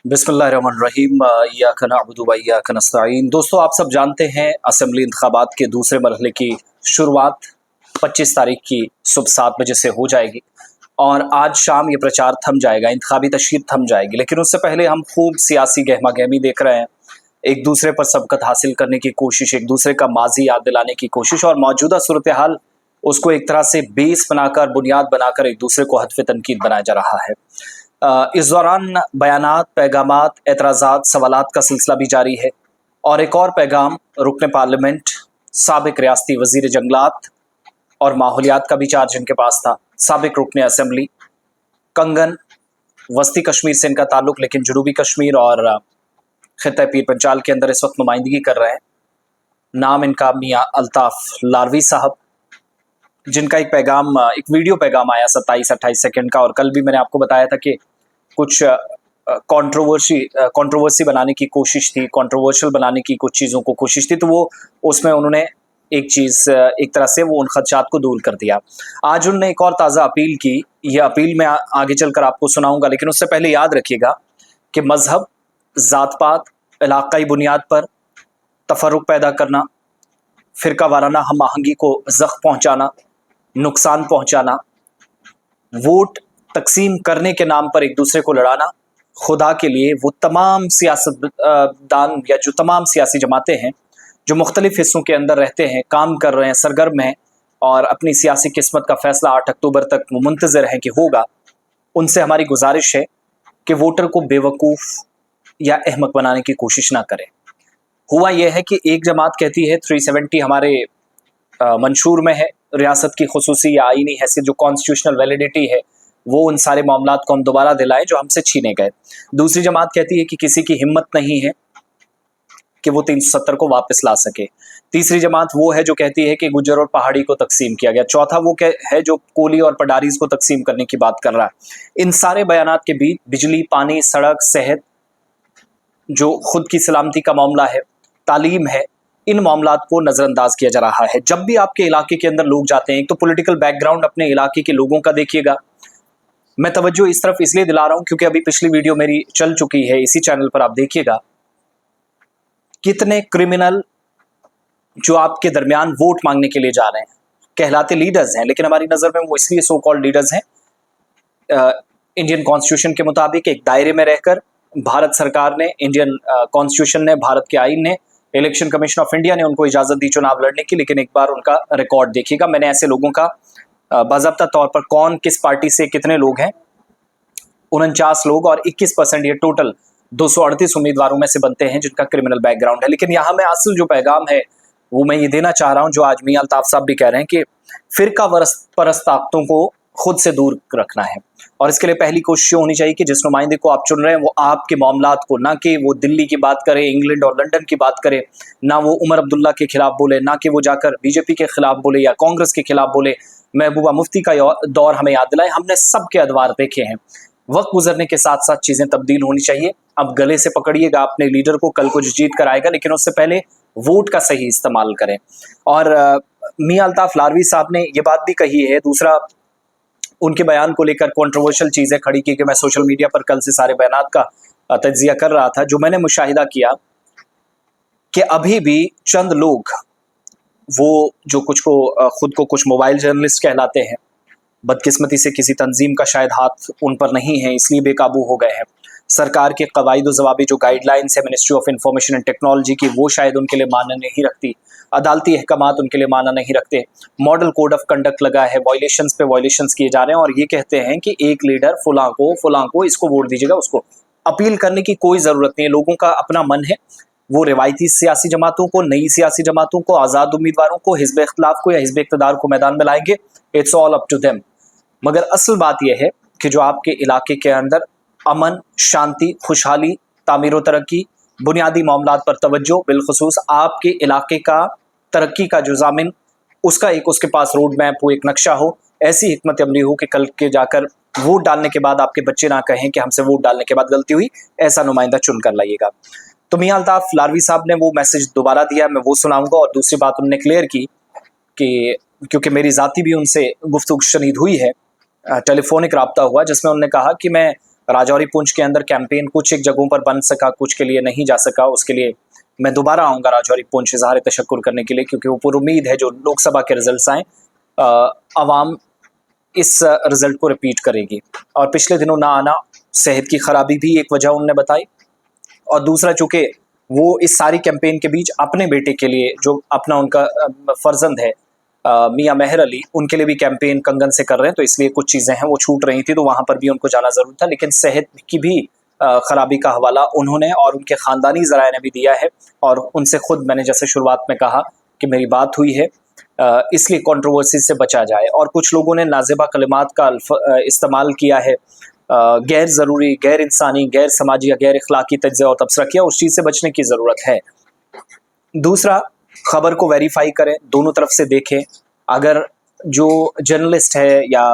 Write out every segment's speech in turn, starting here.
बिस्मिल्लाहिर्रहमानिर्रहीम। इय्याका नअबुदु व इय्याका नस्तईन। दोस्तों, आप सब जानते हैं असेंबली इंतखाबात के दूसरे मरहले की शुरुआत 25 तारीख की सुबह 7 बजे से हो जाएगी और आज शाम ये प्रचार थम जाएगा, इंतखाबी तशहीर थम जाएगी। लेकिन उससे पहले हम खूब सियासी गहमा गहमी देख रहे हैं, एक दूसरे पर सबकत हासिल करने की कोशिश, एक दूसरे का माजी याद दिलाने की कोशिश और मौजूदा सूरत हाल उसको एक तरह से बेस बनाकर, बुनियाद बनाकर एक दूसरे को हदफ तनकीद बनाया जा रहा है। इस दौरान बयानात, पैगामात, एतराज़ात, सवालात का सिलसिला भी जारी है और एक और पैगाम रुकन पार्लियामेंट, साबिक रियासती वज़ीर जंगलात और माहौलियात का भी चार्ज इनके पास था, साबिक रुकन असम्बली कंगन, वस्ती कश्मीर से इनका ताल्लुक, लेकिन जनूबी कश्मीर और खित्ता पीर पंचाल के अंदर इस वक्त नुमाइंदगी कर रहे हैं। नाम इनका मियाँ अल्ताफ़ लारवी साहब, जिनका एक पैगाम, एक वीडियो पैगाम आया 27-28 सेकंड का, और कल भी मैंने आपको बताया था कि कुछ कंट्रोवर्सी बनाने की कोशिश थी, कंट्रोवर्शियल बनाने की कुछ चीज़ों को कोशिश थी, तो वो उसमें उन्होंने एक चीज़, एक तरह से वो उन खदशात को दूर कर दिया। आज उन्होंने एक और ताज़ा अपील की। ये अपील मैं आगे चलकर आपको सुनाऊंगा, लेकिन उससे पहले याद रखिएगा कि मजहब, ज़ात पात, इलाक़ाई बुनियाद पर तफर्रुक़ पैदा करना, फ़िरका वाराना हम आहंगी को ज़ख्म पहुँचाना, नुकसान पहुँचाना, वोट तकसीम करने के नाम पर एक दूसरे को लड़ाना, खुदा के लिए वो तमाम सियासतदान या जो तमाम सियासी जमातें हैं जो मुख्तलिफ हिस्सों के अंदर रहते हैं, काम कर रहे हैं, सरगर्म हैं और अपनी सियासी किस्मत का फैसला 8 अक्टूबर तक वो मुंतज़िर हैं कि होगा, उनसे हमारी गुजारिश है कि वोटर को बेवकूफ़ या अहमक बनाने की कोशिश ना करें। हुआ यह है कि एक जमात कहती है 370 हमारे मंशूर में है, रियासत की खुसूसी या आईनी हैसियत जो कॉन्स्टिट्यूशनल वैलिडिटी है वो उन सारे मामलात को हम दोबारा दिलाएं जो हमसे छीने गए। दूसरी जमात कहती है कि किसी की हिम्मत नहीं है कि वो 370 को वापस ला सके। तीसरी जमात वो है जो कहती है कि गुज्जर और पहाड़ी को तकसीम किया गया। चौथा वो है जो कोली और पडारीज को तकसीम करने की बात कर रहा है। इन सारे बयानात के बीच बिजली, पानी, सड़क, सेहत, जो खुद की सलामती का मामला है, तालीम है, इन मामलात को नज़रअंदाज किया जा रहा है। जब भी आपके इलाके के अंदर लोग जाते हैं, एक तो पॉलिटिकल बैकग्राउंड अपने इलाके के लोगों का देखिएगा। मैं तवज्जो इस तरफ इसलिए दिला रहा हूं क्योंकि अभी पिछली वीडियो मेरी चल चुकी है इसी चैनल पर, आप देखिएगा कितने क्रिमिनल जो आपके दरमियान वोट मांगने के लिए जा रहे हैं, कहलाते लीडर्स हैं, लेकिन हमारी नज़र में वो इसलिए सो कॉल्ड लीडर्स हैं। इंडियन कॉन्स्टिट्यूशन के मुताबिक एक दायरे में रहकर भारत सरकार ने, इंडियन कॉन्स्टिट्यूशन ने, भारत के आईन ने, इलेक्शन कमीशन ऑफ इंडिया ने उनको इजाज़त दी चुनाव लड़ने की, लेकिन एक बार उनका रिकॉर्ड देखिएगा। मैंने ऐसे लोगों का बाज़ाब्ता तौर पर, कौन किस पार्टी से कितने लोग हैं, 49 लोग और 21% ये टोटल 238 उम्मीदवारों में से बनते हैं जिनका क्रिमिनल बैकग्राउंड है। लेकिन यहाँ में असल जो पैगाम है वो मैं ये देना चाह रहा हूँ, जो आज मियां अल्ताफ साहब भी कह रहे हैं कि फ़िरका परस्त ताकतों को खुद से दूर रखना है और इसके लिए पहली कोशिश होनी चाहिए कि जिस नुमाइंदे को आप चुन रहे हैं वो आपके मामलात को, ना कि वो दिल्ली की बात करे, इंग्लैंड और लंदन की बात करे, ना वो उमर अब्दुल्ला के खिलाफ बोले, ना कि वो जाकर बीजेपी के खिलाफ बोले या कांग्रेस के खिलाफ बोले, महबूबा मुफ्ती का दौर हमें याद दिलाए। हमने सबके अदवार देखे हैं। वक्त गुजरने के साथ साथ चीज़ें तब्दील होनी चाहिए। अब गले से पकड़िएगा अपने लीडर को, कल को जो जीत कर आएगा, लेकिन उससे पहले वोट का सही इस्तेमाल करें। और मियां अल्ताफ लारवी साहब ने ये बात भी कही है। दूसरा, उनके बयान को लेकर कंट्रोवर्शियल चीज़ें खड़ी की कि मैं सोशल मीडिया पर कल से सारे बयानात का तज्जिया कर रहा था। जो मैंने मुशाहिदा किया कि अभी भी चंद लोग, वो जो खुद को कुछ मोबाइल जर्नलिस्ट कहलाते हैं, बदकिस्मती से किसी तंजीम का शायद हाथ उन पर नहीं है, इसलिए बेकाबू हो गए हैं। सरकार के कवायद व ज़वाबित जो गाइडलाइंस है ministry of information and technology की, वो शायद उनके लिए माना नहीं रखती। अदालती अहकामात उनके लिए माना नहीं रखते। मॉडल कोड ऑफ कंडक्ट लगा है, वायलेशंस पे वायलेशंस किए जा रहे हैं और ये कहते हैं कि एक लीडर फलां को इसको वोट दीजिएगा, उसको अपील करने की कोई ज़रूरत नहीं है। लोगों का अपना मन है, वो रिवायती सियासी जमातों को, नई सियासी जमातों को, आज़ाद उम्मीदवारों को, हिज़्ब इख्तिलाफ को या हिज़्ब इक़्तिदार को मैदान में लाएंगे। It's all up to them. मगर असल बात यह है कि जो आपके इलाके के अंदर अमन, शांति, खुशहाली, तामीर व तरक्की, बुनियादी मामलात पर तवज्जो, बिलखुसूस आपके इलाके का तरक्की का जो ज़ामिन, उसका एक उसके पास रोड मैप हो, एक नक्शा हो, ऐसी हिकमत अमली हो कि कल के जाकर वोट डालने के बाद आपके बच्चे ना कहें कि हमसे वोट डालने के बाद गलती हुई, ऐसा नुमाइंदा चुन कर लाइएगा। तो मियां अल्ताफ लारवी साहब ने वो मैसेज दोबारा दिया, मैं वो सुनाऊंगा। और दूसरी बात उन्होंने क्लियर की कि क्योंकि मेरी ज़ाती भी उनसे गुफ्तगू शनीद हुई है, टेलीफोनिक रब्ता हुआ, जिसमें उन्होंने कहा कि मैं राजौरी पुंछ के अंदर कैंपेन कुछ एक जगहों पर बन सका, कुछ के लिए नहीं जा सका। उसके लिए मैं दोबारा आऊँगा राजौरी पुंछ इज़हार तशक्कुर करने के लिए, क्योंकि वो पुरुम्मीद है जो लोकसभा के रिजल्ट्स आएँ अवाम इस रिजल्ट को रिपीट करेगी। और पिछले दिनों ना आना, सेहत की खराबी भी एक वजह उन्होंने बताई, और दूसरा चूंकि वो इस सारी कैंपेन के बीच अपने बेटे के लिए जो अपना उनका फर्जंद है मियां मेहर अली, उनके लिए भी कैंपेन कंगन से कर रहे हैं, तो इसलिए कुछ चीज़ें हैं वो छूट रही थी, तो वहाँ पर भी उनको जाना ज़रूर था। लेकिन सेहत की भी खराबी का हवाला उन्होंने और उनके ख़ानदानी ज़राए ने भी दिया है, और उनसे खुद मैंने जैसे शुरुआत में कहा कि मेरी बात हुई है, इसलिए कंट्रोवर्सी से बचा जाए। और कुछ लोगों ने नाज़िबा कलिमात का इस्तेमाल किया है, गैर ज़रूरी, गैर इंसानी, गैर समाजी या गैर इखलाकी तज्ज़िया और तबसरा किया, उस चीज़ से बचने की ज़रूरत है। दूसरा, खबर को वेरीफाई करें, दोनों तरफ से देखें। अगर जो जर्नलिस्ट है या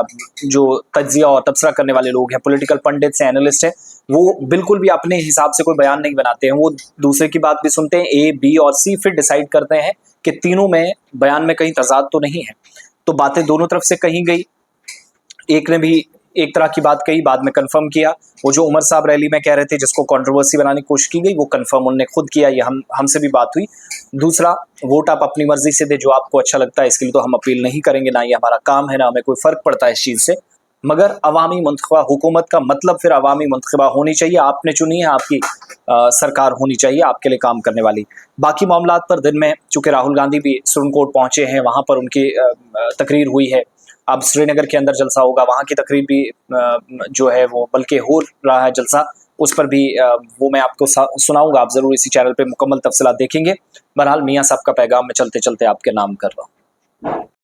जो तज्ज़िया और तबसरा करने वाले लोग हैं, पॉलिटिकल पंडित्स हैं, एनालिस्ट हैं, वो बिल्कुल भी अपने हिसाब से कोई बयान नहीं बनाते हैं, वो दूसरे की बात भी सुनते हैं, ए, बी और सी, फिर डिसाइड करते हैं कि तीनों में बयान में कहीं तज़ाद तो नहीं है। तो बातें दोनों तरफ से कही गई, एक ने भी एक तरह की बात कही, बाद में कंफर्म किया। वो जो उमर साहब रैली में कह रहे थे जिसको कंट्रोवर्सी बनाने की कोशिश की गई, वो कंफर्म उन्होंने खुद किया, ये हमसे भी बात हुई। दूसरा, वोट आप अपनी मर्जी से दे, जो आपको अच्छा लगता है, इसके लिए तो हम अपील नहीं करेंगे, ना ये हमारा काम है, ना हमें कोई फ़र्क पड़ता है इस चीज़ से। मगर अवामी मुंतखबा हुकूमत का मतलब फिर अवामी मुंतखबा होनी चाहिए, आपने चुनी है, आपकी सरकार होनी चाहिए आपके लिए काम करने वाली। बाकी मामलात पर दिन में चूँकि राहुल गांधी भी सुप्रीम कोर्ट पहुँचे हैं, वहाँ पर उनकी तकरीर हुई है। अब श्रीनगर के अंदर जलसा होगा, वहाँ की तकरीर भी जो है वो बल्कि हो रहा है जलसा, उस पर भी वो मैं आपको सुनाऊंगा, आप ज़रूर इसी चैनल पे मुकम्मल तफसीलात देखेंगे। बहरहाल मियाँ साहब का पैगाम मैं चलते चलते आपके नाम कर रहा हूँ।